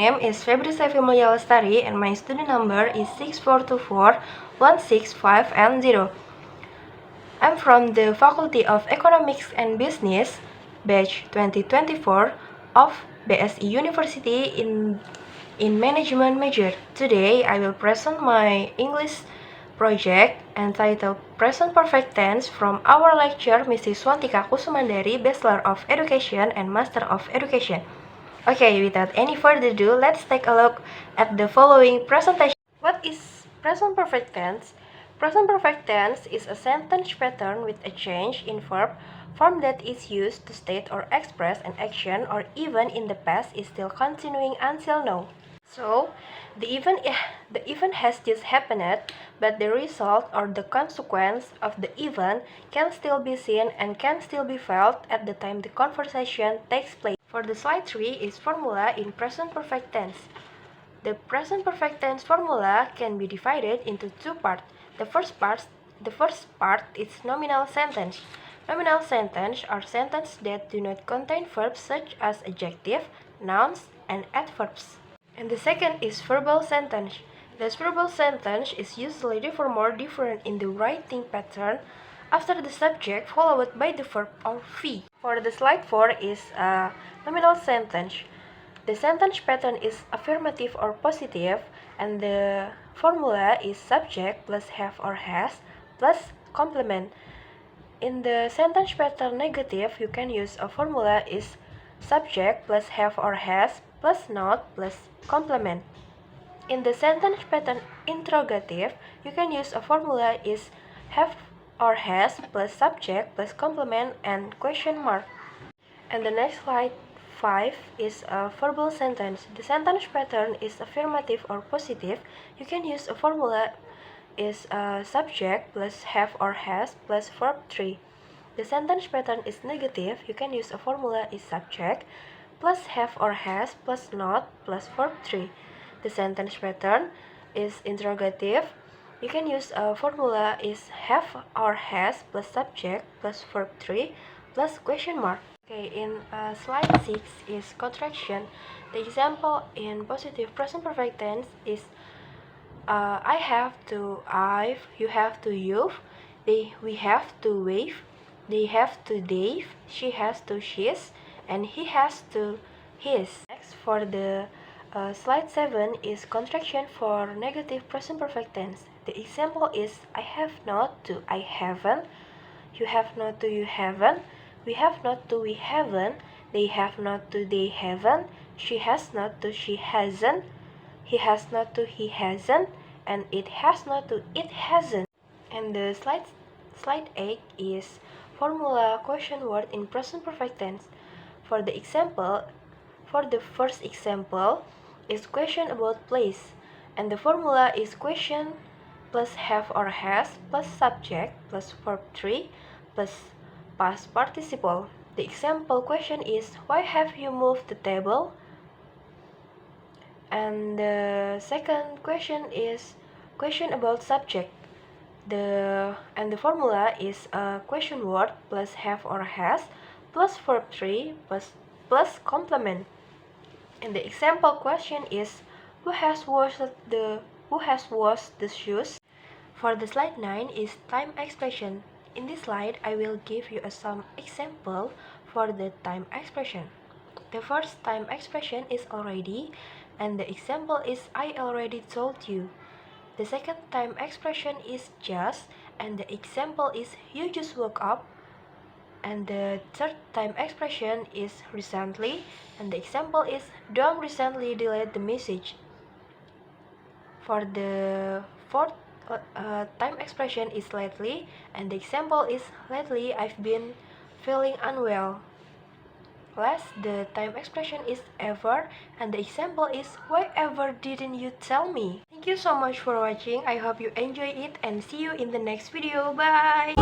name is Febri Saifi Mulya Lestari and my student number is 64241650. I'm from the Faculty of Economics and Business, batch 2024 of BSI University in Management major. Today, I will present my English project entitled Present Perfect Tense from our lecturer Mrs. Swantika Kusumandari, Bachelor of Education and Master of Education. Okay, without any further ado, let's take a look at the following presentation. What is present perfect tense? Present perfect tense is a sentence pattern with a change in verb form that is used to state or express an action or even in the past is still continuing until now. So, the event has just happened, but the result or the consequence of the event can still be seen and can still be felt at the time the conversation takes place. For the slide 3 is formula in present perfect tense. The present perfect tense formula can be divided into two parts. The first part is nominal sentence. Nominal sentence are sentences that do not contain verbs such as adjective, nouns, and adverbs. And the second is verbal sentence. This verbal sentence is usually different or different in the writing pattern after the subject followed by the verb or V. For the slide 4 is a nominal sentence. The sentence pattern is affirmative or positive, and the formula is subject plus have or has plus complement. In the sentence pattern negative, you can use a formula is subject plus have or has plus not plus complement. In the sentence pattern interrogative, you can use a formula is have or has plus subject plus complement and question mark. And the next slide 5 is a verbal sentence. The sentence pattern is affirmative or positive. You can use a formula is subject plus have or has plus verb 3. The sentence pattern is negative. You can use a formula is subject plus have or has plus not plus verb 3. The sentence pattern is interrogative. You can use a formula is have or has plus subject plus verb 3 plus question mark. Okay, in slide 6 is contraction. The example in positive present perfect tense is I have to I've, you have to you've, we have to wave, they have to they've, she has to she's, and he has to his. Next, for the slide 7 is contraction for negative present perfect tense. The example is I have not to I haven't, you have not to you haven't, we have not to we haven't, they have not to they haven't, she has not to she hasn't, he has not to he hasn't, and it has not to it hasn't. And the slide 8 is formula question word in present perfect tense. For the first example is question about place, and the formula is question plus have or has plus subject plus verb 3 plus past participle. The example question is why have you moved the table? And the second question is question about subject. The formula is a question word plus have or has plus verb 3 plus complement. And the example question is who has washed the shoes? For the slide 9 is time expression. In this slide, I will give you some example for the time expression. The first time expression is already, and the example is I already told you. The second time expression is just, and the example is you just woke up. And the third time expression is recently, and the example is don't recently delete the message. For the fourth time expression is lately, and the example is lately I've been feeling unwell. Last, the time expression is ever, and the example is why ever didn't you tell me? Thank you so much for watching. I hope you enjoy it and see you in the next video. Bye!